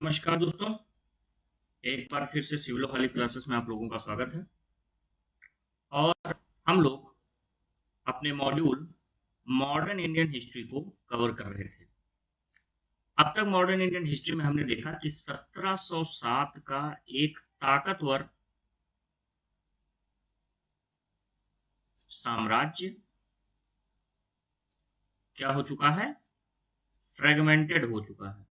नमस्कार दोस्तों। एक बार फिर से सिविल वाली क्लासेस में आप लोगों का स्वागत है। और हम लोग अपने मॉड्यूल मॉडर्न इंडियन हिस्ट्री को कवर कर रहे थे। अब तक मॉडर्न इंडियन हिस्ट्री में हमने देखा कि 1707 का एक ताकतवर साम्राज्य क्या हो चुका है, फ्रेगमेंटेड हो चुका है।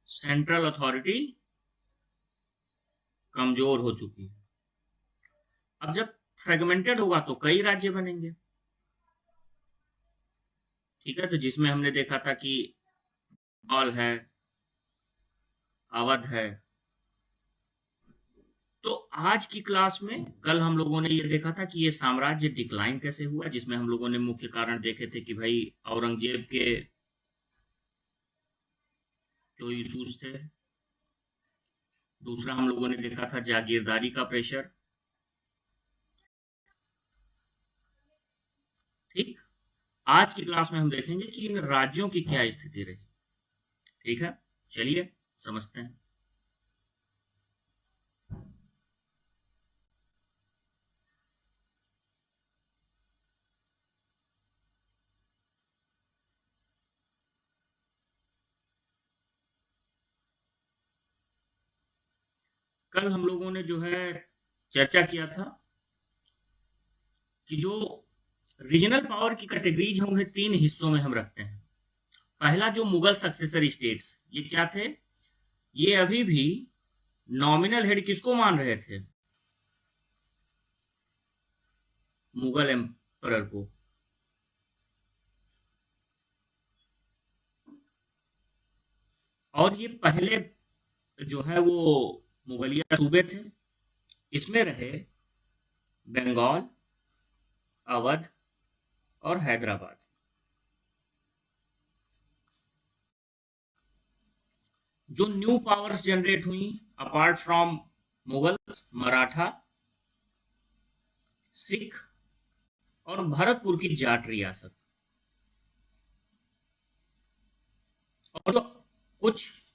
सेंट्रल अथॉरिटी कमजोर हो चुकी है। अब जब फ्रेगमेंटेड होगा तो कई राज्य बनेंगे। ठीक है, तो जिसमें हमने देखा था कि बंगाल है, अवध है। तो आज की क्लास में कल हम लोगों ने ये देखा था कि ये साम्राज्य डिक्लाइन कैसे हुआ, जिसमें हम लोगों ने मुख्य कारण देखे थे कि भाई औरंगजेब के जो इशूज थे। दूसरा हम लोगों ने देखा था जागीरदारी का प्रेशर। ठीक, आज की क्लास में हम देखेंगे कि इन राज्यों की क्या स्थिति रही। ठीक है, चलिए समझते हैं। कल हम लोगों ने जो है चर्चा किया था कि जो रीजनल पावर की कैटेगरीज हैं उन्हें तीन हिस्सों में हम रखते हैं। पहला जो मुगल सक्सेसर स्टेट्स, ये क्या थे? ये अभी भी नॉमिनल हेड किसको मान रहे थे? मुगल एम्परर को। और ये पहले जो है वो मुगलिया सूबे थे। इसमें रहे बंगाल, अवध और हैदराबाद। जो न्यू पावर्स जनरेट हुई apart from Mughals, Maratha, Sikh और भरतपुर की जाट रियासत। और जो कुछ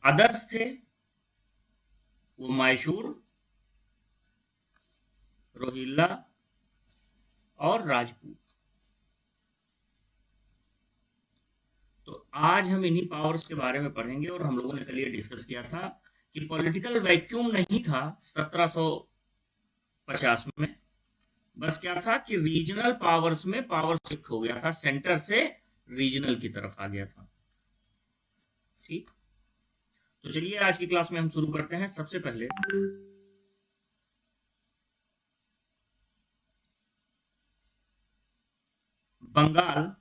अदर्स थे वो मैसूर, रोहिल्ला और राजपूत। तो आज हम इन्हीं पावर्स के बारे में पढ़ेंगे। और हम लोगों ने कल ये डिस्कस किया था कि पॉलिटिकल वैक्यूम नहीं था 1750 में। बस क्या था कि रीजनल पावर्स में पावर शिफ्ट हो गया था, सेंटर से रीजनल की तरफ आ गया था। ठीक, तो चलिए आज की क्लास में हम शुरू करते हैं। सबसे पहले बंगाल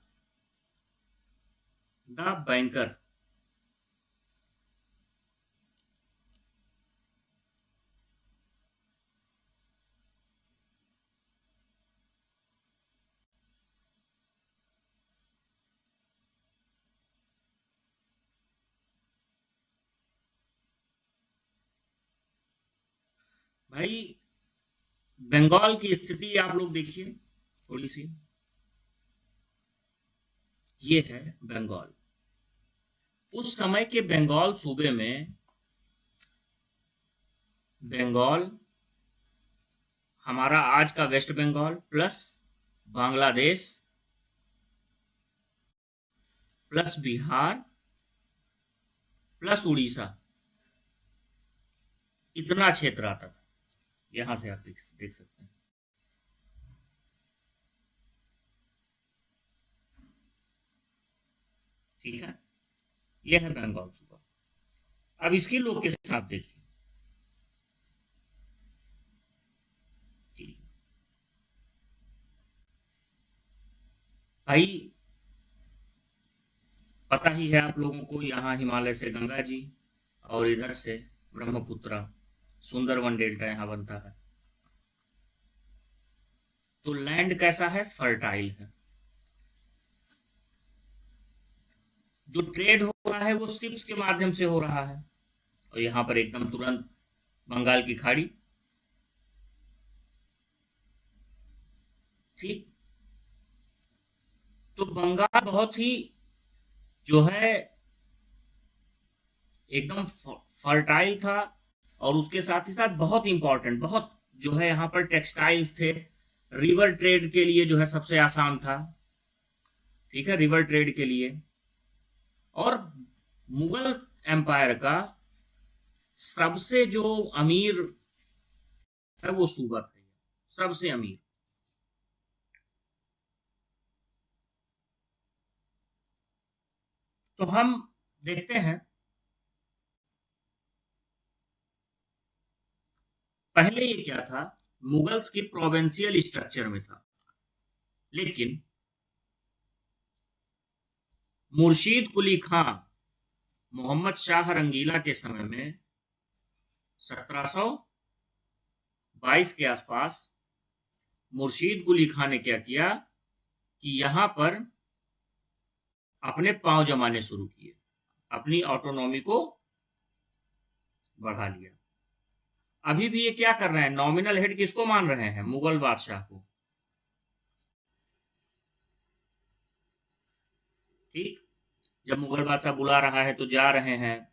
द बैंकर। भाई बंगाल की स्थिति आप लोग देखिए थोड़ी सी। ये है बंगाल। उस समय के बंगाल सूबे में बंगाल हमारा आज का West Bengal plus Bangladesh plus Bihar plus Orissa, इतना क्षेत्र आता था। यहां से आप देख सकते हैं। ठीक है, यह है बंगाल सूबा। अब इसकी लोकेशन आप देखिए। ठीक है भाई, पता ही है आप लोगों को, यहाँ हिमालय से गंगा जी और इधर से ब्रह्मपुत्र, सुंदरवन डेल्टा यहाँ बनता है। तो लैंड कैसा है? फर्टाइल है। जो ट्रेड हो रहा है वो शिप्स के माध्यम से हो रहा है। और यहाँ पर एकदम तुरंत बंगाल की खाड़ी। ठीक, तो बंगाल बहुत ही जो है एकदम फर्टाइल था, और उसके साथ ही साथ बहुत इंपॉर्टेंट, बहुत जो है यहाँ पर टेक्सटाइल्स थे, रिवर ट्रेड के लिए जो है सबसे आसान था। ठीक है, रिवर ट्रेड के लिए। और मुगल एम्पायर का सबसे जो अमीर है वो सूबा था, सबसे अमीर। तो हम देखते हैं, पहले ये क्या था, मुगल्स की प्रोविंशियल स्ट्रक्चर में था, लेकिन मुर्शीद कुली खां मोहम्मद शाह रंगीला के समय में 1722 के आसपास मुर्शीद कुली खां ने क्या किया कि यहाँ पर अपने पांव जमाने शुरू किए, अपनी ऑटोनॉमी को बढ़ा लिया। अभी भी ये क्या कर रहे हैं, नॉमिनल हेड किसको मान रहे हैं, मुगल बादशाह को। ठीक, जब मुगल बादशाह बुला रहा है तो जा रहे हैं।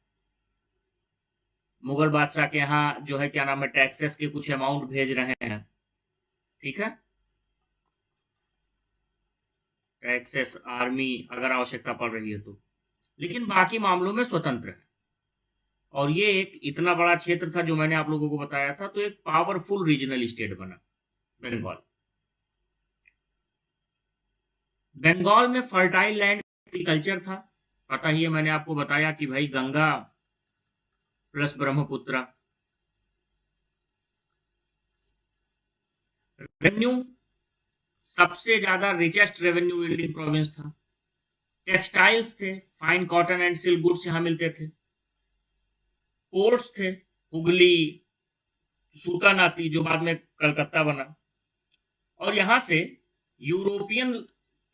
मुगल बादशाह के यहाँ जो है क्या नाम है, टैक्सेस के कुछ अमाउंट भेज रहे हैं। ठीक है, टैक्सेस, आर्मी अगर आवश्यकता पड़ रही है तो, लेकिन बाकी मामलों में स्वतंत्र है। और ये एक इतना बड़ा क्षेत्र था जो मैंने आप लोगों को बताया था, तो एक पावरफुल रीजनल स्टेट बना बंगाल। बंगाल में फर्टाइल लैंड एग्रीकल्चर था, पता ही है, मैंने आपको बताया कि भाई गंगा प्लस ब्रह्मपुत्र। रेवेन्यू, सबसे ज्यादा रिचेस्ट रेवेन्यू यील्डिंग प्रोविंस था। टेक्सटाइल्स थे, fine cotton and silk goods यहाँ मिलते थे। पोर्ट्स थे, हुगली, सूतानाती जो बाद में कलकत्ता बना। और यहाँ से यूरोपियन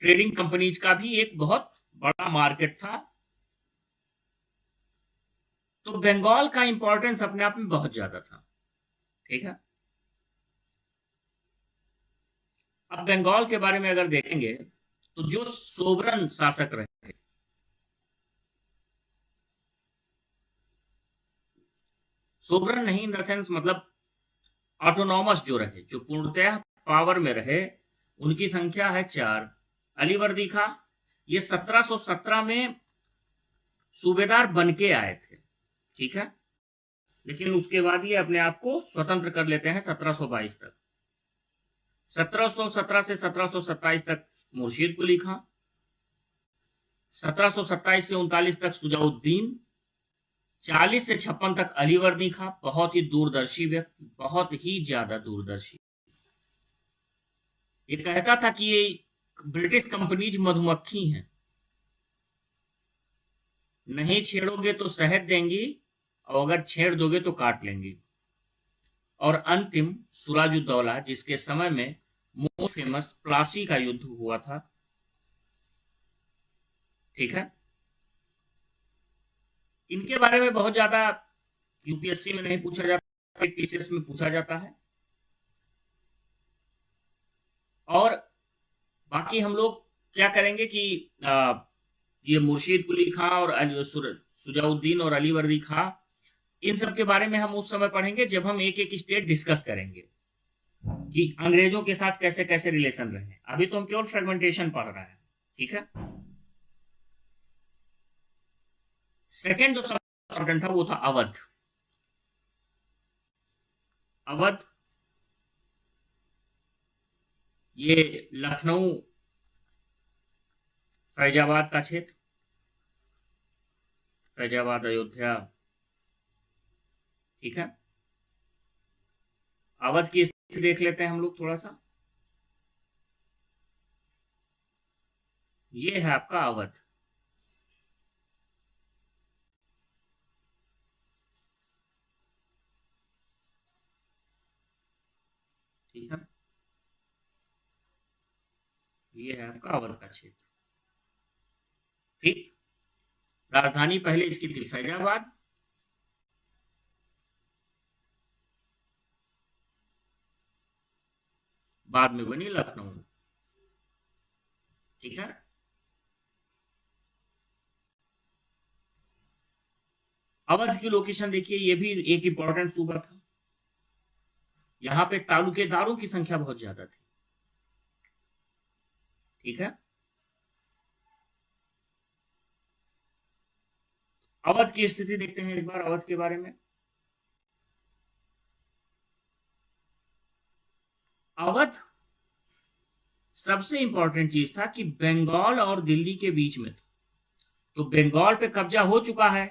ट्रेडिंग कंपनीज का भी एक बहुत बड़ा मार्केट था। तो बंगाल का इंपॉर्टेंस अपने आप में बहुत ज्यादा था। ठीक है, अब बंगाल के बारे में अगर देखेंगे तो जो सोवरन शासक रहे, सोवरन नहीं इन द सेंस मतलब ऑटोनॉमस जो रहे, जो पूर्णतः पावर में रहे, उनकी संख्या है 4। अलीवर्दी खां, ये 1717 में सूबेदार बन के आए थे। ठीक है, लेकिन उसके बाद ये अपने आप को स्वतंत्र कर लेते हैं 1722 तक। 1717 से 1727 तक मुर्शीद कुली खां, 1727 से 39 तक सुजाउद्दीन, 40 से 56 तक अलीवर्दी खां, बहुत ही दूरदर्शी व्यक्ति, बहुत ही ज्यादा दूरदर्शी। ये कहता था कि ये ब्रिटिश कंपनीज मधुमक्खी हैं, नहीं छेड़ोगे तो शहद देंगी, और अगर छेड़ दोगे तो काट लेंगी। और अंतिम सुराजुद्दौला, जिसके समय में मोस्ट फेमस प्लासी का युद्ध हुआ था। ठीक है, इनके बारे में बहुत ज्यादा यूपीएससी में नहीं पूछा जाता, पीसीएस में पूछा जाता है। और बाकी हम लोग क्या करेंगे कि ये मुर्शीद कुली खां और सुजाउद्दीन और अलीवर्दी खां, इन सब के बारे में हम उस समय पढ़ेंगे जब हम एक एक स्टेट डिस्कस करेंगे कि अंग्रेजों के साथ कैसे कैसे रिलेशन रहे। अभी तो हम केवल फ्रेगमेंटेशन पढ़ रहे हैं। ठीक है, सेकेंड जो सबसे इंपॉर्टेंट था वो था अवध। अवध, ये लखनऊ फैजाबाद का क्षेत्र, फैजाबाद अयोध्या। ठीक है, अवध की स्थिति देख लेते हैं हम लोग थोड़ा सा। ये है आपका अवध। ठीक है, ये है आपका अवध का क्षेत्र। ठीक, राजधानी पहले इसकी थी फैजाबाद, बाद में बनी लखनऊ। ठीक है, अवध की लोकेशन देखिए, ये भी एक इंपॉर्टेंट सूबा था। यहाँ पे तालुकेदारों की संख्या बहुत ज्यादा थी। ठीक है, अवध की स्थिति देखते हैं एक बार, अवध के बारे में। अवध सबसे इंपॉर्टेंट चीज था कि बंगाल और दिल्ली के बीच में था। तो बंगाल पे कब्जा हो चुका है,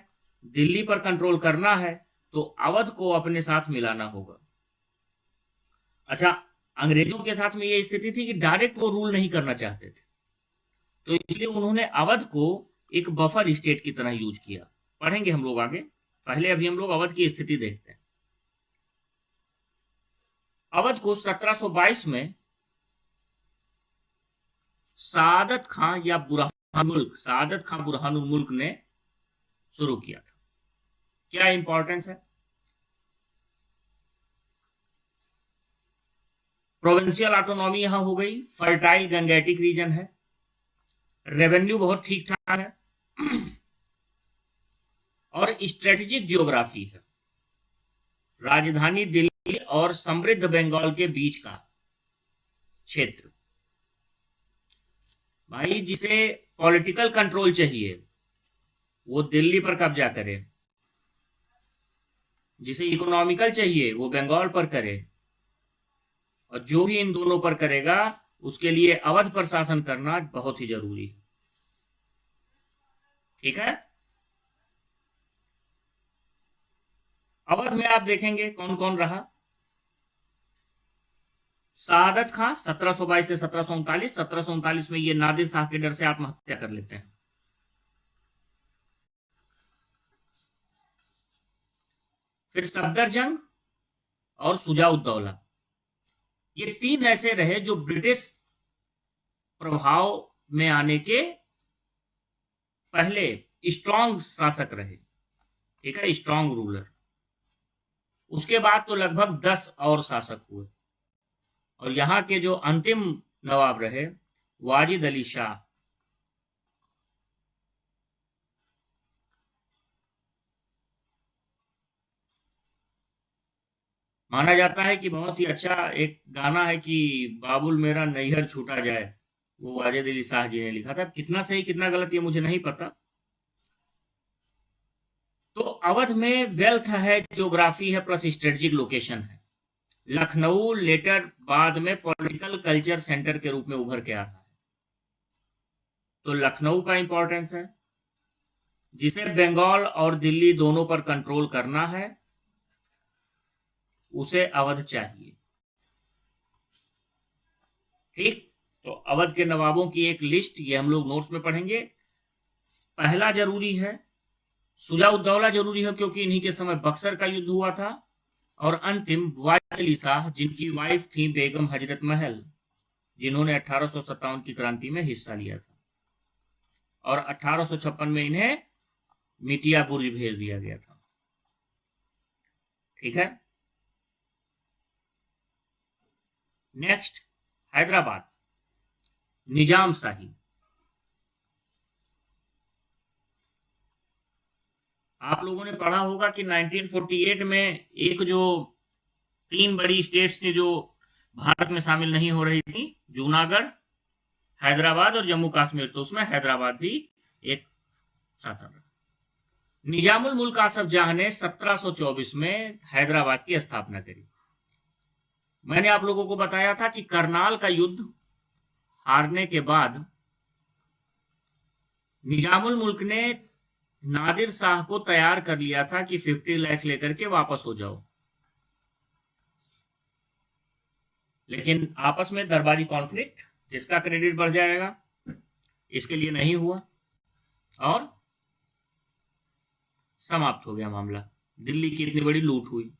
दिल्ली पर कंट्रोल करना है, तो अवध को अपने साथ मिलाना होगा। अच्छा, अंग्रेजों के साथ में ये स्थिति थी कि डायरेक्ट वो रूल नहीं करना चाहते थे, तो इसलिए उन्होंने अवध को एक बफर स्टेट की तरह यूज किया। पढ़ेंगे हम लोग आगे, पहले अभी हम लोग अवध की स्थिति देखते हैं। अवध को 1722 में सादत खां या बुरहानुल मुल्क, सादत खां बुरहानुल मुल्क ने शुरू किया था। क्या इंपॉर्टेंस है? प्रोविंशियल ऑटोनॉमी यहां हो गई, फर्टाइल गंगेटिक रीजन है, रेवेन्यू बहुत ठीक ठाक है और स्ट्रेटेजिक जियोग्राफी है। राजधानी दिल्ली और समृद्ध बंगाल के बीच का क्षेत्र। भाई, जिसे पॉलिटिकल कंट्रोल चाहिए वो दिल्ली पर कब्जा करे, जिसे इकोनॉमिकल चाहिए वो बंगाल पर करे, और जो भी इन दोनों पर करेगा उसके लिए अवध पर शासन करना बहुत ही जरूरी है। ठीक है, अवध में आप देखेंगे कौन कौन रहा। सादत खां 1722 से 1739, 1739 में ये नादिर शाह के डर से आत्महत्या कर लेते हैं। फिर सफदरजंग और शुजाउद्दौला, ये तीन ऐसे रहे जो ब्रिटिश प्रभाव में आने के पहले स्ट्रांग शासक रहे। ठीक है, स्ट्रांग रूलर। उसके बाद तो लगभग 10 और शासक हुए, और यहां के जो अंतिम नवाब रहे वाजिद अली शाह। माना जाता है कि बहुत ही अच्छा एक गाना है कि बाबुल मेरा नैहर छूटा जाए, वो वाजिद अली शाह जी ने लिखा था। कितना सही कितना गलत ये मुझे नहीं पता। तो अवध में वेल्थ है, ज्योग्राफी है, प्लस स्ट्रेटेजिक लोकेशन है। लखनऊ लेटर बाद में पॉलिटिकल कल्चर सेंटर के रूप में उभर के आ रहा है। तो लखनऊ का इंपॉर्टेंस है, जिसे बंगाल और दिल्ली दोनों पर कंट्रोल करना है, उसे अवध चाहिए। ठीक, तो अवध के नवाबों की एक लिस्ट ये हम लोग नोट्स में पढ़ेंगे। पहला जरूरी है शुजाउद्दौला, जरूरी है क्योंकि इन्हीं के समय बक्सर का युद्ध हुआ था। और अंतिम वाजिद अली शाह, जिनकी वाइफ थी बेगम हजरत महल, जिन्होंने 1857 की क्रांति में हिस्सा लिया था, और 1856 में इन्हें मिटिया बुर्ज भेज दिया गया था। ठीक है, नेक्स्ट हैदराबाद, निजाम शाही। आप लोगों ने पढ़ा होगा कि 1948 में एक जो तीन बड़ी स्टेट्स थी जो भारत में शामिल नहीं हो रही थी, जूनागढ़, हैदराबाद और जम्मू कश्मीर, तो उसमें हैदराबाद भी एक शासन रहा। निजामुल मुल्क आसफ जाह ने 1724 में हैदराबाद की स्थापना करी। मैंने आप लोगों को बताया था कि करनाल का युद्ध हारने के बाद निजामुल मुल्क ने नादिर शाह को तैयार कर लिया था कि 50 लाख लेकर के वापस हो जाओ, लेकिन आपस में दरबारी कॉन्फ्लिक्ट, जिसका क्रेडिट बढ़ जाएगा, इसके लिए नहीं हुआ और समाप्त हो गया मामला। दिल्ली की इतनी बड़ी लूट हुई।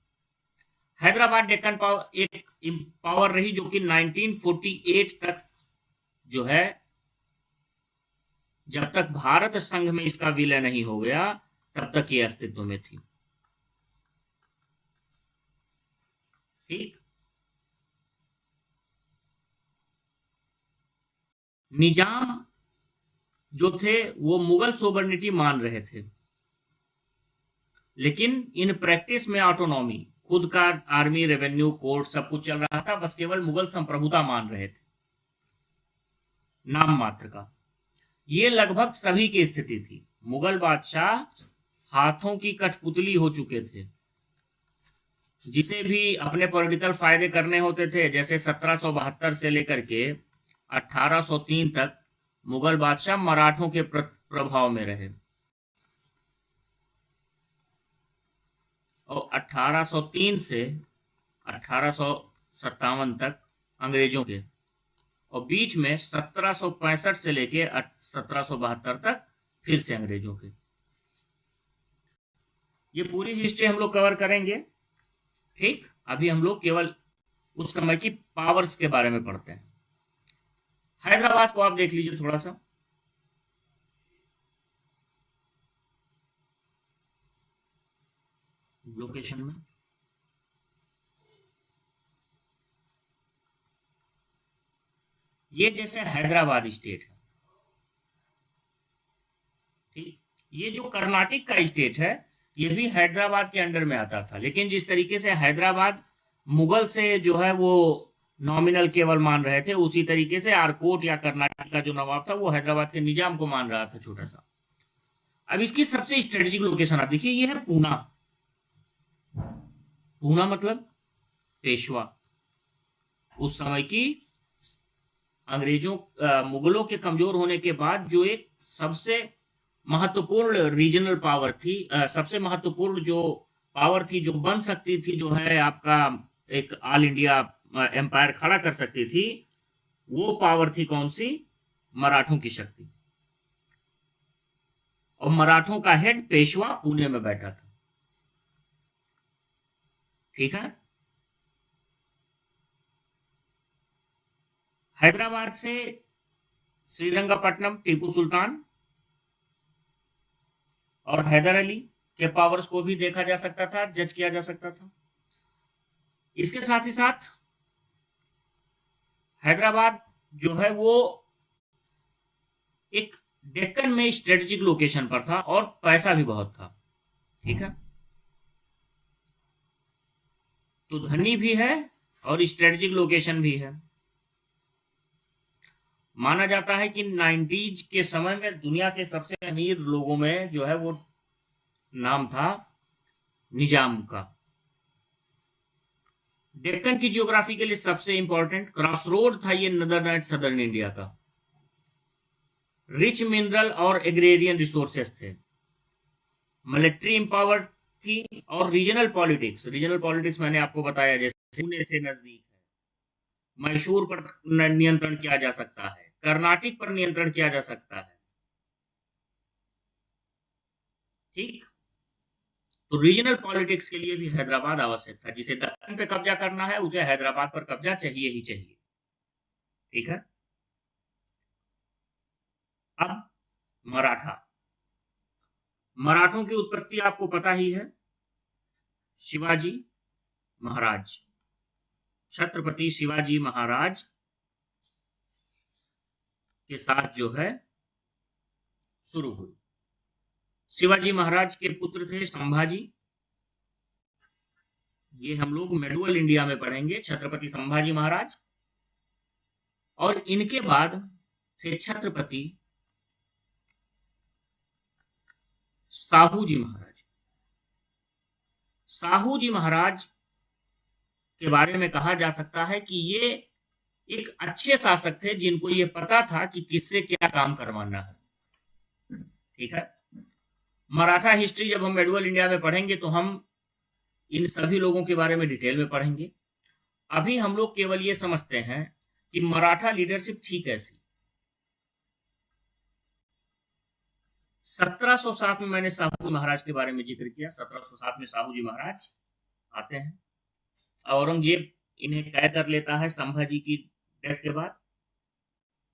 हैदराबाद डेक्कन पावर एक पावर रही जो कि 1948 तक जो है, जब तक भारत संघ में इसका विलय नहीं हो गया तब तक ये अस्तित्व में थी। ठीक, निजाम जो थे वो मुगल सोवर्निटी मान रहे थे, लेकिन इन प्रैक्टिस में ऑटोनॉमी, खुद का आर्मी, रेवेन्यू, कोर्ट सब कुछ चल रहा था, बस केवल मुगल संप्रभुता मान रहे थे, नाम मात्र का। ये लगभग सभी की स्थिति थी। मुगल बादशाह हाथों की कठपुतली हो चुके थे। जिसे भी अपने पॉलिटिकल फायदे करने होते थे, जैसे 1772 से लेकर के 1803 तक मुगल बादशाह मराठों के प्रभाव में रहे, और 1803 से 1857 तक अंग्रेजों के, और बीच में 1765 से लेके 1772 तक फिर से अंग्रेजों के। ये पूरी हिस्ट्री हम लोग कवर करेंगे। ठीक, अभी हम लोग केवल उस समय की पावर्स के बारे में पढ़ते हैं। हैदराबाद को आप देख लीजिए थोड़ा सा। लोकेशन में ये जैसे हैदराबाद स्टेट है, ठीक, ये जो कर्नाटक का स्टेट है ये भी हैदराबाद के अंडर में आता था, लेकिन जिस तरीके से हैदराबाद मुगल से जो है वो नॉमिनल केवल मान रहे थे, उसी तरीके से आरकोट या कर्नाटक का जो नवाब था वो हैदराबाद के निजाम को मान रहा था, छोटा सा। अब इसकी सबसे स्ट्रेटेजिक लोकेशन आप देखिए, ये है पूना। पूना मतलब पेशवा। उस समय की अंग्रेजों मुगलों के कमजोर होने के बाद जो एक सबसे महत्वपूर्ण रीजनल पावर थी, सबसे महत्वपूर्ण जो पावर थी जो बन सकती थी, जो है आपका एक ऑल इंडिया एम्पायर खड़ा कर सकती थी, वो पावर थी कौन सी? मराठों की शक्ति। और मराठों का हेड पेशवा पुणे में बैठा था। ठीक है, हैदराबाद से श्रीरंगपट्टनम टीपू सुल्तान और हैदर अली के पावर्स को भी देखा जा सकता था, जज किया जा सकता था। इसके साथ ही साथ हैदराबाद जो है वो एक डेक्कन में स्ट्रेटेजिक लोकेशन पर था और पैसा भी बहुत था। ठीक है, तो धनी भी है और स्ट्रेटेजिक लोकेशन भी है। माना जाता है कि 90s के समय में दुनिया के सबसे अमीर लोगों में जो है वो नाम था निजाम का। डेक्कन की जियोग्राफी के लिए सबसे इंपॉर्टेंट क्रॉसरोड था ये नदर्न एंड सदर्न इंडिया का। रिच मिनरल और एग्रेरियन रिसोर्सेस थे, मिलिट्री एम्पावर थी, और रीजनल पॉलिटिक्स। रीजनल पॉलिटिक्स मैंने आपको बताया, जैसे पुणे से नजदीक है, मैसूर पर नियंत्रण किया जा सकता है, कर्नाटक पर नियंत्रण किया जा सकता है। ठीक, तो रीजनल पॉलिटिक्स के लिए भी हैदराबाद आवश्यक था। जिसे दक्कन पे कब्जा करना है उसे हैदराबाद पर कब्जा चाहिए ही चाहिए। ठीक है, अब मराठा। मराठों की उत्पत्ति आपको पता ही है, शिवाजी महाराज, छत्रपति शिवाजी महाराज के साथ जो है शुरू हुई। शिवाजी महाराज के पुत्र थे संभाजी। ये हम लोग मेडुअल इंडिया में पढ़ेंगे, छत्रपति संभाजी महाराज। और इनके बाद थे छत्रपति साहू जी महाराज। साहू जी महाराज के बारे में कहा जा सकता है कि ये एक अच्छे शासक थे, जिनको ये पता था कि किससे क्या काम करवाना है। ठीक है, मराठा हिस्ट्री जब हम मेडुअल इंडिया में पढ़ेंगे तो हम इन सभी लोगों के बारे में डिटेल में पढ़ेंगे। अभी हम लोग केवल ये समझते हैं कि मराठा लीडरशिप थी कैसी। 1707 में मैंने साहू जी महाराज के बारे में जिक्र किया। 1707 में साहू जी महाराज आते हैं, औरंगजेब इन्हें कैद कर लेता है संभाजी की डेथ के बाद,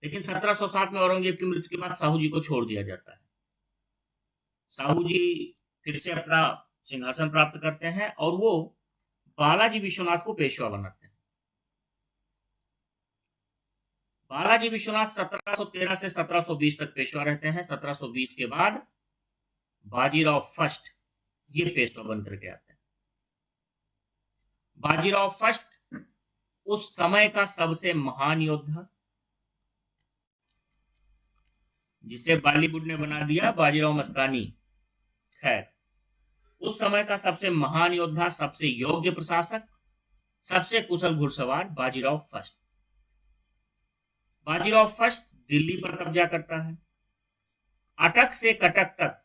लेकिन 1707 में औरंगजेब की मृत्यु के बाद साहू जी को छोड़ दिया जाता है। साहू जी फिर से अपना सिंहासन प्राप्त करते हैं और वो बालाजी विश्वनाथ को पेशवा बनाते हैं। बालाजी विश्वनाथ 1713 से 1720 तक पेशवा रहते हैं। 1720 के बाद बाजीराव फर्स्ट ये पेशवा बन करके आते हैं। बाजीराव फर्स्ट उस समय का सबसे महान योद्धा, जिसे बॉलीवुड ने बना दिया बाजीराव मस्तानी। खैर, उस समय का सबसे महान योद्धा, सबसे योग्य प्रशासक, सबसे कुशल घुड़सवार बाजीराव फर्स्ट। बाजीराव फर्स्ट दिल्ली पर कब्जा करता है। अटक से कटक तक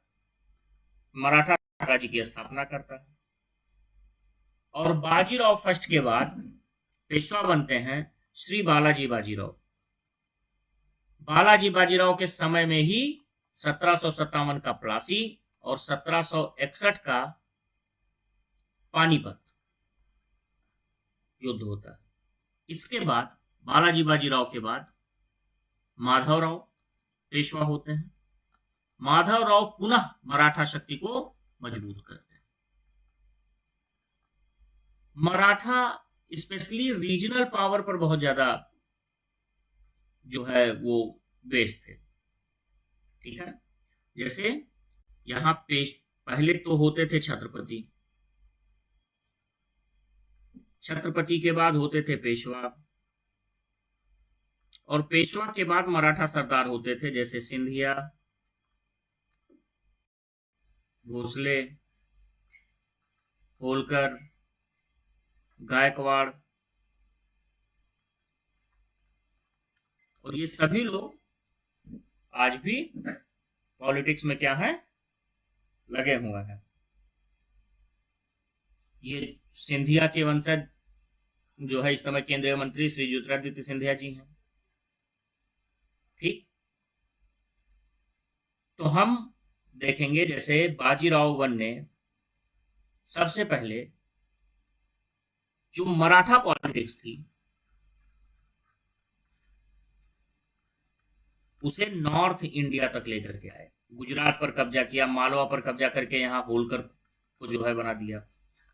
मराठा साम्राज्य की स्थापना करता है। और बाजीराव फर्स्ट के बाद पेशवा बनते हैं श्री बालाजी बाजीराव। बालाजी बाजीराव के समय में ही 1757 का प्लासी और 1761 का पानीपत युद्ध होता है। इसके बाद बालाजी बाजीराव के बाद माधवराव पेशवा होते हैं। माधवराव पुनः मराठा शक्ति को मजबूत करते हैं। मराठा स्पेशली रीजनल पावर पर बहुत ज्यादा जो है वो बेस्ड थे। ठीक है, जैसे यहाँ पहले तो होते थे छत्रपति, छत्रपति के बाद होते थे पेशवा, और पेशवा के बाद मराठा सरदार होते थे, जैसे सिंधिया, भोसले, होलकर, गायकवाड़। और ये सभी लोग आज भी पॉलिटिक्स में क्या है, लगे हुए हैं। ये सिंधिया के वंशज जो है इस समय केंद्रीय मंत्री श्री ज्योतिरादित्य सिंधिया जी हैं। ठीक, तो हम देखेंगे जैसे बाजीराव वन ने सबसे पहले जो मराठा पॉलिटिक्स थी उसे नॉर्थ इंडिया तक लेकर के आए। गुजरात पर कब्जा किया, मालवा पर कब्जा करके यहाँ होलकर को जो है बना दिया।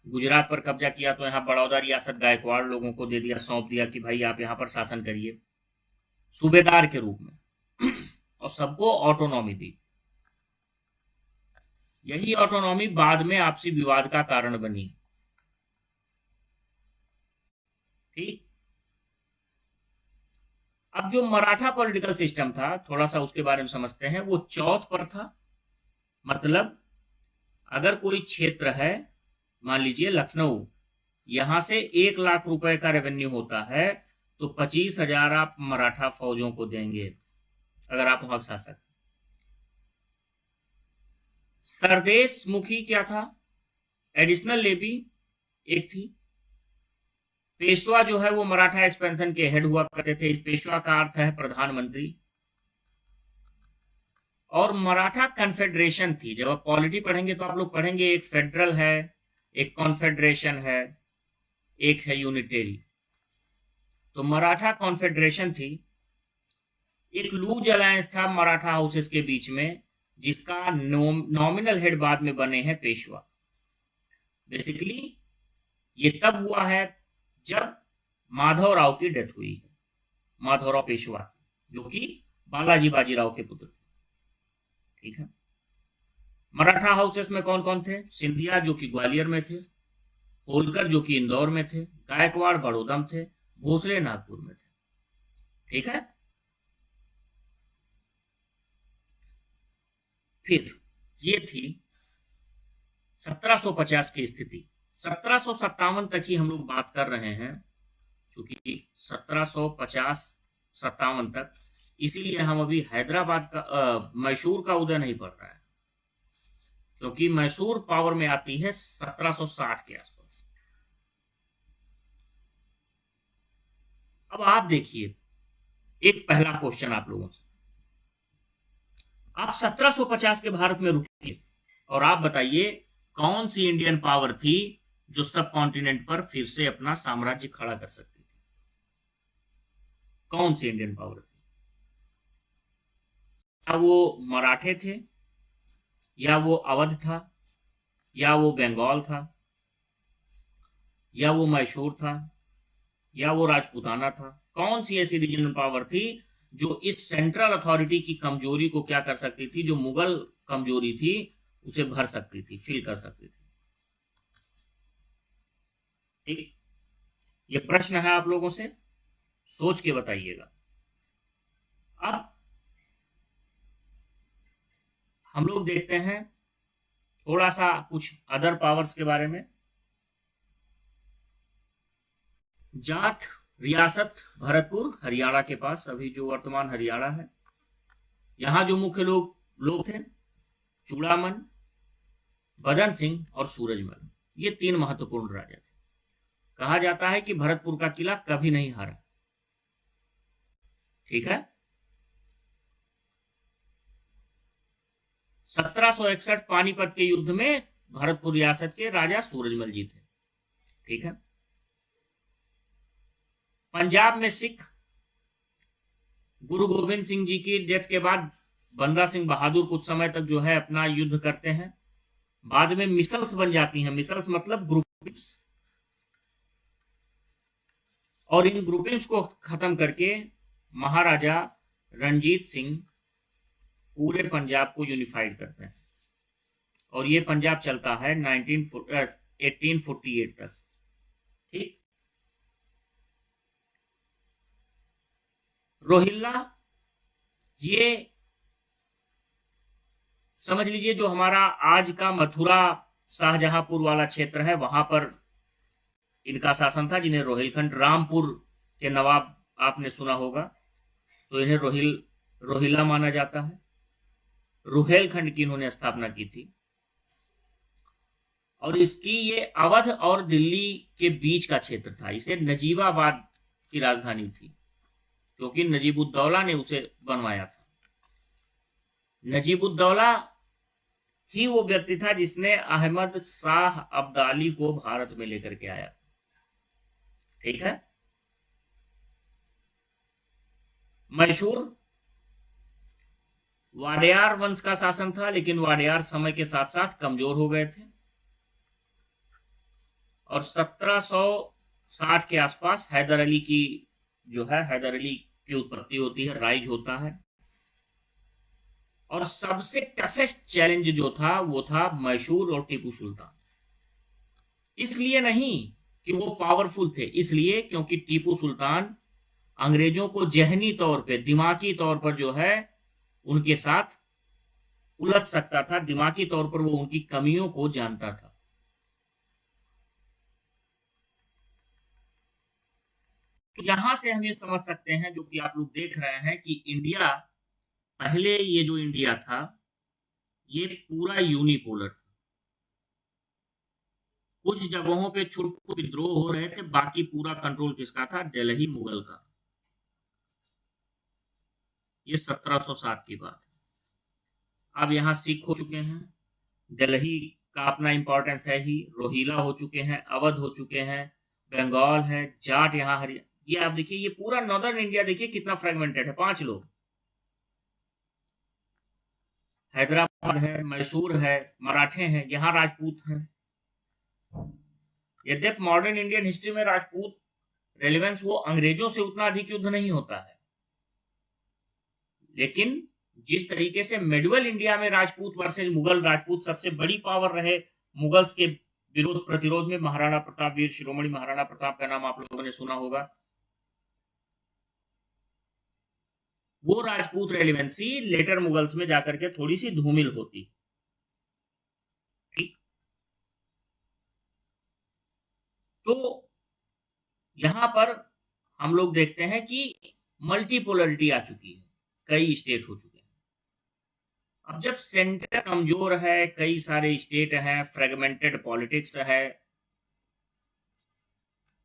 गुजरात पर कब्जा किया तो यहाँ बड़ौदा रियासत गायकवाड़ लोगों को दे दिया, सौंप दिया कि भाई आप यहाँ पर शासन करिए सूबेदार के रूप में, और सबको ऑटोनॉमी दी। यही ऑटोनॉमी बाद में आपसी विवाद का कारण बनी। ठीक, अब जो मराठा पॉलिटिकल सिस्टम था थोड़ा सा उसके बारे में समझते हैं। वो चौथ पर था, मतलब अगर कोई क्षेत्र है, मान लीजिए लखनऊ, यहां से 1 लाख रुपए का रेवेन्यू होता है तो 25,000 आप मराठा फौजों को देंगे अगर आप वहां शासक। सरदेश मुखी क्या था, एडिशनल लेवी एक थी। पेशवा जो है वो मराठा एक्सपेंशन के हेड हुआ करते थे। पेशवा का अर्थ है प्रधानमंत्री। और मराठा कन्फेडरेशन थी। जब आप पॉलिटी पढ़ेंगे तो आप लोग पढ़ेंगे एक फेडरल है, एक कॉन्फेडरेशन है, एक है यूनिटेरी। तो मराठा कॉन्फेडरेशन थी। एक लूज अलायंस था मराठा हाउसेस के बीच में, जिसका नॉमिनल हेड बाद में बने हैं पेशवा। बेसिकली ये तब हुआ है जब माधवराव की डेथ हुई है, माधवराव पेशवा, जो कि बालाजी बाजीराव के पुत्र थे। ठीक है, मराठा हाउसेस में कौन कौन थे, सिंधिया जो कि ग्वालियर में थे, होलकर जो कि इंदौर में थे, गायकवाड़ बड़ौदा में थे, भोसले नागपुर में थे। ठीक है, फिर ये थी 1750 की स्थिति। 1757 तक ही हम लोग बात कर रहे हैं, क्योंकि 1750-57 तक, इसीलिए हम अभी हैदराबाद का मैसूर का उदय नहीं पढ़ रहा है, क्योंकि मैसूर पावर में आती है 1760 के आसपास। अब आप देखिए एक पहला क्वेश्चन आप लोगों से, आप 1750 के भारत में रुकिए और आप बताइए कौन सी इंडियन पावर थी जो सब कॉन्टिनेंट पर फिर से अपना साम्राज्य खड़ा कर सकती थी। कौन सी इंडियन पावर थी? क्या वो मराठे थे, या वो अवध था, या वो बंगाल था, या वो मैसूर था, या वो राजपूताना था? कौन सी ऐसी रीजनल पावर थी जो इस सेंट्रल अथॉरिटी की कमजोरी को क्या कर सकती थी, जो मुगल कमजोरी थी उसे भर सकती थी, फिल कर सकती थी? ठीक, ये प्रश्न है आप लोगों से, सोच के बताइएगा। अब हम लोग देखते हैं थोड़ा सा कुछ अदर पावर्स के बारे में। जाट रियासत भरतपुर हरियाणा के पास, अभी जो वर्तमान हरियाणा है, यहाँ जो मुख्य लोग थे चूड़ामन, बदन सिंह और सूरजमल, ये 3 महत्वपूर्ण राजा थे। कहा जाता है कि भरतपुर का किला कभी नहीं हारा। ठीक है, 1761 पानीपत के युद्ध में भरतपुर रियासत के राजा सूरजमल जी थे। ठीक है, पंजाब में सिख गुरु गोविंद सिंह जी की डेथ के बाद बंदा सिंह बहादुर कुछ समय तक जो है अपना युद्ध करते हैं। बाद में मिसल्स बन जाती हैं, मिसल्स मतलब ग्रुपिंग्स, और इन ग्रुपिंग्स को खत्म करके महाराजा रणजीत सिंह पूरे पंजाब को यूनिफाइड करते हैं, और ये पंजाब चलता है 1848 तक। ठीक, रोहिल्ला, ये समझ लीजिए जो हमारा आज का मथुरा शाहजहांपुर वाला क्षेत्र है, वहां पर इनका शासन था, जिन्हें रोहिलखंड, रामपुर के नवाब आपने सुना होगा, तो इन्हें रोहिल्ला माना जाता है। रुहेलखंड की इन्होंने स्थापना की थी, और इसकी ये अवध और दिल्ली के बीच का क्षेत्र था। इसे नजीबाबाद की राजधानी थी, क्योंकि नजीबुद्दौला ने उसे बनवाया था। नजीबुद्दौला ही वो व्यक्ति था जिसने अहमद शाह अब्दाली को भारत में लेकर के आया। ठीक है, मैसूर वाडियार वंश का शासन था, लेकिन वाडियार समय के साथ साथ कमजोर हो गए थे, और 1760 के आसपास हैदर अली की हैदर अली की उत्पत्ति होती है, राइज होता है। और सबसे टफेस्ट चैलेंज जो था वो था मैसूर और टीपू सुल्तान। इसलिए नहीं कि वो पावरफुल थे, इसलिए क्योंकि टीपू सुल्तान अंग्रेजों को जहनी तौर पे, दिमागी तौर पर जो है उनके साथ उलझ सकता था, दिमागी तौर पर वो उनकी कमियों को जानता था। तो यहां से हम ये समझ सकते हैं, जो कि आप लोग देख रहे हैं, कि इंडिया, पहले ये जो इंडिया था ये पूरा यूनिपोलर था। कुछ जगहों पे छोटे विद्रोह हो रहे थे, बाकी पूरा कंट्रोल किसका था? दिल्ली मुगल का। ये 1707 की बात है। अब यहाँ सिख हो चुके हैं, दिल्ली का अपना इंपॉर्टेंस है ही, रोहिला हो चुके हैं, अवध हो चुके हैं, बंगाल है, जाट यहाँ हरियाणा। ये आप देखिए, ये पूरा नॉर्दर्न इंडिया देखिए कितना फ्रेगमेंटेड है। 5 लोग, हैदराबाद है, मैसूर है, मराठे हैं, यहाँ राजपूत हैं। यद्यप मॉडर्न इंडियन हिस्ट्री में राजपूत रेलेवेंस वो अंग्रेजों से उतना अधिक युद्ध नहीं होता है, लेकिन जिस तरीके से मेडिवल इंडिया में राजपूत वर्सेस मुगल, राजपूत सबसे बड़ी पावर रहे मुगल्स के विरोध प्रतिरोध में। महाराणा प्रताप, वीर शिरोमणि महाराणा प्रताप का नाम आप लोगों ने सुना होगा। वो राजपूत रेलिवेंसी लेटर मुगल्स में जाकर के थोड़ी सी धूमिल होती। ठीक, तो यहां पर हम लोग देखते हैं कि मल्टीपोलरिटी आ चुकी है, कई स्टेट हो चुके हैं। अब जब सेंटर कमजोर है, कई सारे स्टेट हैं, फ्रेगमेंटेड पॉलिटिक्स है,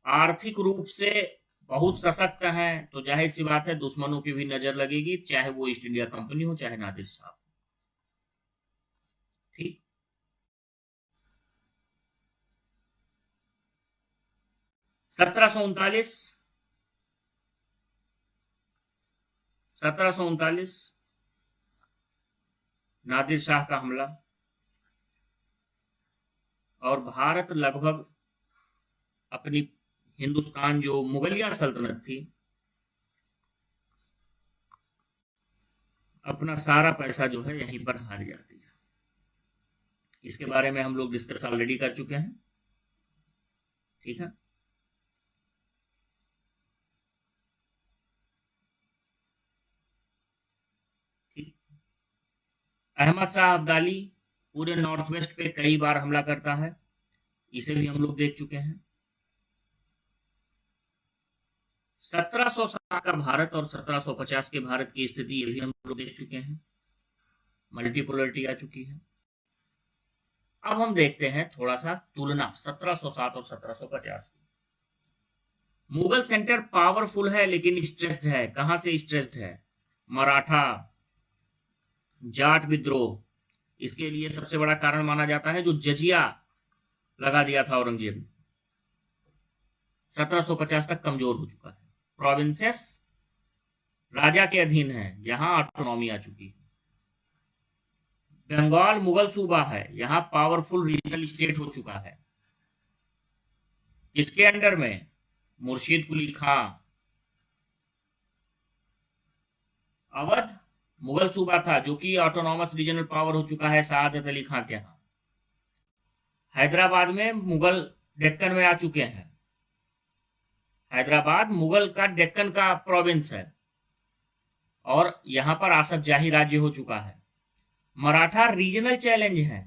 आर्थिक रूप से बहुत सशक्त हैं, तो जाहिर सी बात है दुश्मनों की भी नजर लगेगी, चाहे वो ईस्ट इंडिया कंपनी हो, चाहे नादिर शाह। ठीक, 1739 नादिर शाह का हमला, और भारत लगभग अपनी हिंदुस्तान जो मुगलिया सल्तनत थी, अपना सारा पैसा जो है यहीं पर हार जाती है। इसके बारे में हम लोग डिस्कस ऑलरेडी कर चुके हैं। ठीक है, अहमद शाह अब्दाली पूरे नॉर्थ वेस्ट पे कई बार हमला करता है, इसे भी हम लोग देख चुके हैं। 1760 का भारत और 1750 के भारत की स्थिति, ये भी हम लोग देख चुके हैं। मल्टीपोलरिटी आ चुकी है। अब हम देखते हैं थोड़ा सा तुलना 1707 और 1750 की। मुगल सेंटर पावरफुल है लेकिन स्ट्रेस्ड है। कहां से स्ट्रेस्ड है? मराठा जाट विद्रोह, इसके लिए सबसे बड़ा कारण माना जाता है जो जजिया लगा दिया था औरंगजेब ने। 1750 तक कमजोर हो चुका है। प्रोविंसेस राजा के अधीन है, यहां ऑटोनॉमी आ चुकी है। बंगाल मुगल सूबा है, यहां पावरफुल रीजनल स्टेट हो चुका है। किसके अंडर में? मुर्शीद कुली खां। अवध मुगल सूबा था जो कि ऑटोनॉमस रीजनल पावर हो चुका है सआदत अली खां के यहां। हैदराबाद में मुगल डेक्कन में आ चुके हैं। हैदराबाद मुगल का डेक्कन का प्रोविंस है और यहां पर आसफ जाही राज्य हो चुका है। मराठा रीजनल चैलेंज है,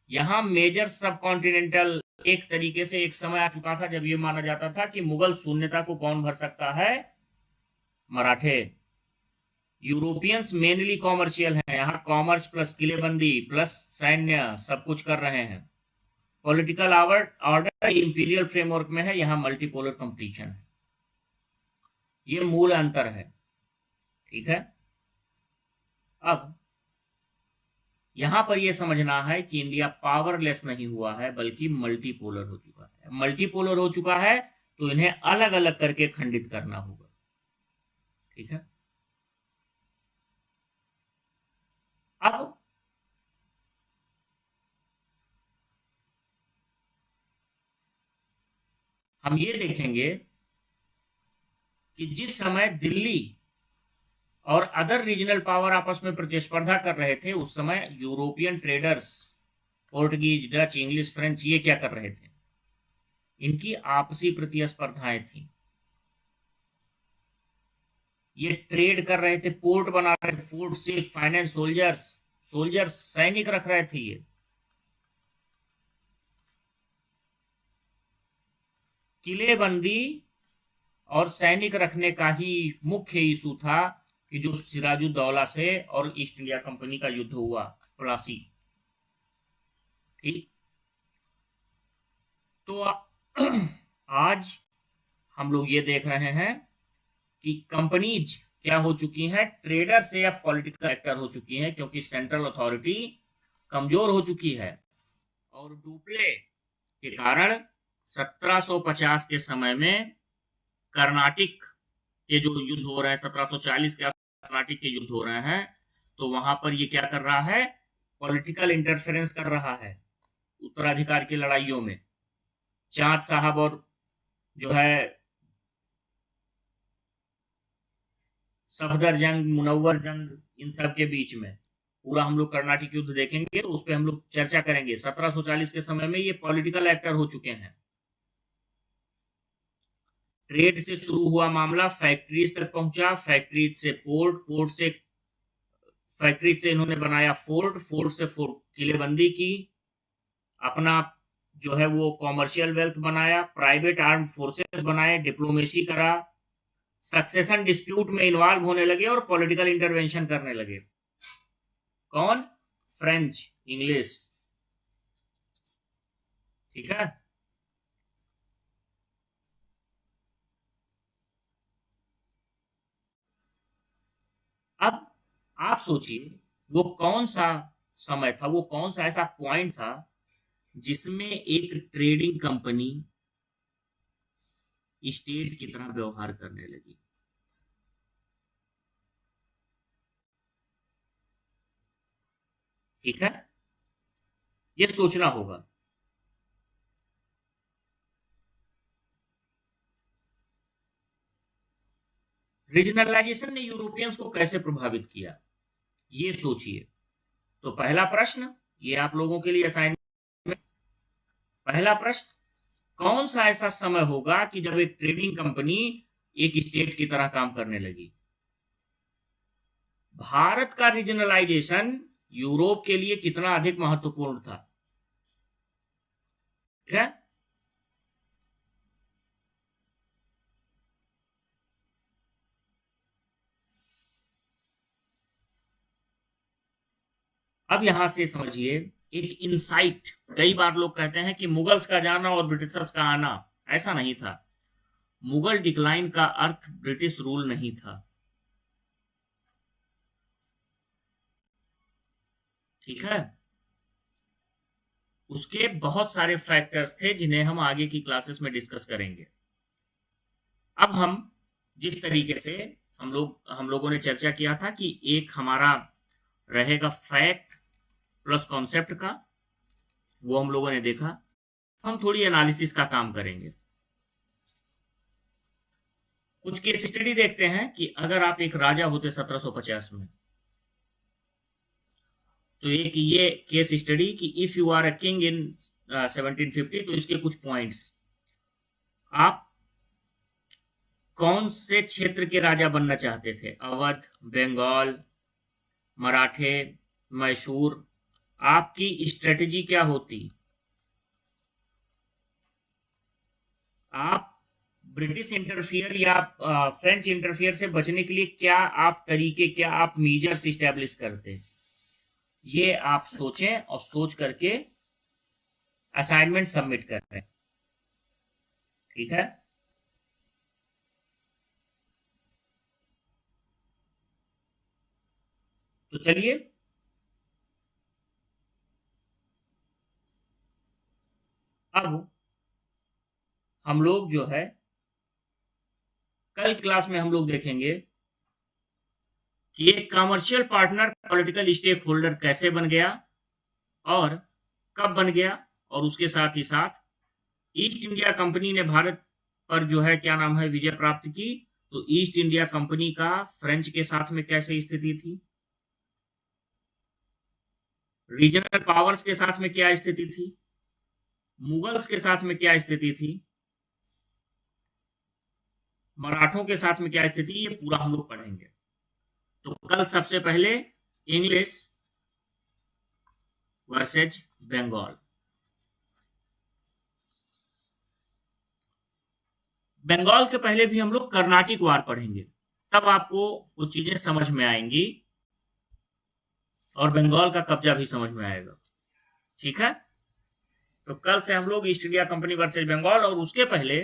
यहां मेजर सब कॉन्टिनेंटल एक तरीके से एक समय आ चुका था जब यह माना जाता था कि मुगल शून्यता को कौन भर सकता है? मराठे। यूरोपियंस मेनली कॉमर्शियल हैं, यहाँ कॉमर्स प्लस किलेबंदी प्लस सैन्य सब कुछ कर रहे हैं। पॉलिटिकल ऑर्डर इंपीरियल फ्रेमवर्क में है, यहाँ मल्टीपोलर कंपटीशन है। ये मूल अंतर है। ठीक है, अब यहां पर यह समझना है कि इंडिया पावरलेस नहीं हुआ है बल्कि मल्टीपोलर हो चुका है। मल्टीपोलर हो चुका है तो इन्हें अलग अलग करके खंडित करना होगा। ठीक है, अब हम ये देखेंगे कि जिस समय दिल्ली और अदर रीजनल पावर आपस में प्रतिस्पर्धा कर रहे थे उस समय European traders, Portuguese, Dutch, English, French, ये क्या कर रहे थे? इनकी आपसी प्रतिस्पर्धाएं थी। ये ट्रेड कर रहे थे, पोर्ट बना रहे थे, फोर्ट से फाइनेंस, सोल्जर्स सैनिक रख रहे थे। ये किलेबंदी और सैनिक रखने का ही मुख्य इशू था कि जो सिराजुद्दौला से और ईस्ट इंडिया कंपनी का युद्ध हुआ, प्लासी। ठीक, तो आज हम लोग ये देख रहे हैं कि कंपनीज क्या हो चुकी हैं? ट्रेडर से या पॉलिटिकल एक्टर हो चुकी हैं, क्योंकि सेंट्रल अथॉरिटी कमजोर हो चुकी है। और डुप्ले के कारण 1750 के समय में कर्नाटिक के जो युद्ध हो रहे हैं, 1740 के कर्नाटिक के युद्ध हो रहे हैं, तो वहां पर ये क्या कर रहा है? पॉलिटिकल इंटरफेरेंस कर रहा है उत्तराधिकार की लड़ाइयों में। चांद साहब और जो है सफदर जंग, मुनव्वर जंग, इन सब के बीच में पूरा हम लोग कर्नाटिक युद्ध देखेंगे तो उस पर हम लोग चर्चा करेंगे। 1740 के समय में ये पॉलिटिकल एक्टर हो चुके हैं। ट्रेड से शुरू हुआ मामला फैक्ट्रीज तक पहुंचा, फैक्ट्रीज से पोर्ट, पोर्ट से फैक्ट्रीज से इन्होंने बनाया फोर्ट, फोर्ट से किलेबंदी की, अपना जो है वो कॉमर्शियल वेल्थ बनाया, प्राइवेट आर्म फोर्सेस बनाए, डिप्लोमेसी करा, सक्सेशन डिस्प्यूट में इन्वॉल्व होने लगे और पॉलिटिकल इंटरवेंशन करने लगे। कौन? French, English. ठीक है, अब आप सोचिए वो कौन सा समय था, वो कौन सा ऐसा पॉइंट था जिसमें एक ट्रेडिंग कंपनी स्टेट की तरह व्यवहार करने लगी। ठीक है, ये सोचना होगा। रीजनलाइजेशन ने यूरोपियंस को कैसे प्रभावित किया, ये सोचिए। तो पहला प्रश्न, ये आप लोगों के लिए असाइनमेंट। पहला प्रश्न, कौन सा ऐसा समय होगा कि जब एक ट्रेडिंग कंपनी एक स्टेट की तरह काम करने लगी? भारत का रीजनलाइजेशन यूरोप के लिए कितना अधिक महत्वपूर्ण था? ठीक है, अब यहां से समझिए एक इंसाइट। कई बार लोग कहते हैं कि मुगल्स का जाना और ब्रिटिशर्स का आना, ऐसा नहीं था। मुगल डिक्लाइन का अर्थ ब्रिटिश रूल नहीं था। ठीक है, उसके बहुत सारे फैक्टर्स थे जिन्हें हम आगे की क्लासेस में डिस्कस करेंगे। अब हम जिस तरीके से हम लोगों ने चर्चा किया था कि एक हमारा रहेगा फैक्ट प्लस कॉन्सेप्ट का, वो हम लोगों ने देखा। हम थोड़ी एनालिसिस का काम करेंगे। कुछ केस स्टडी देखते हैं कि अगर आप एक राजा होते 1750 में, तो एक ये केस स्टडी कि if you are a king in 1750, तो इसके कुछ पॉइंट्स। आप कौन से क्षेत्र के राजा बनना चाहते थे? अवध, बंगाल, मराठे, मैसूर? आपकी स्ट्रेटजी क्या होती? आप ब्रिटिश इंटरफियर या फ्रेंच इंटरफियर से बचने के लिए क्या आप तरीके, क्या आप मीजर्स इस्टेब्लिश करते? ये आप सोचें और सोच करके असाइनमेंट सबमिट करें। ठीक है, तो चलिए अब हम लोग जो है कल क्लास में हम लोग देखेंगे कि एक commercial partner political stakeholder कैसे बन गया और कब बन गया, और उसके साथ ही साथ ईस्ट इंडिया कंपनी ने भारत पर जो है क्या नाम है विजय प्राप्त की। तो ईस्ट इंडिया कंपनी का फ्रेंच के साथ में कैसे स्थिति थी, रीजनल पावर्स के साथ में क्या स्थिति थी, मुगल्स के साथ में क्या स्थिति थी, मराठों के साथ में क्या स्थिति, ये पूरा हम लोग पढ़ेंगे। तो कल सबसे पहले इंग्लिश वर्सेज बंगाल। बंगाल के पहले भी हम लोग कर्नाटिक वार पढ़ेंगे, तब आपको कुछ चीजें समझ में आएंगी और बंगाल का कब्जा भी समझ में आएगा। ठीक है, तो कल से हम लोग East India Company versus Bengal, और उसके पहले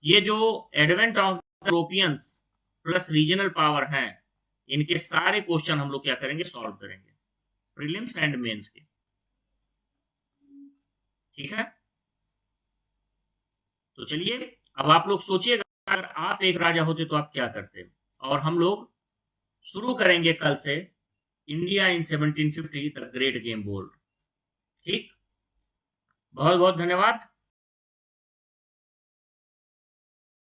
ये जो advent of Europeans plus regional power हैं, इनके सारे क्वेश्चन हम लोग क्या करेंगे, सॉल्व करेंगे, प्रीलिम्स एंड मेंस के। ठीक है, तो चलिए अब आप लोग सोचिएगा अगर आप एक राजा होते तो आप क्या करते, और हम लोग शुरू करेंगे कल से India in 1750 the great game board. ठीक, बहुत बहुत धन्यवाद।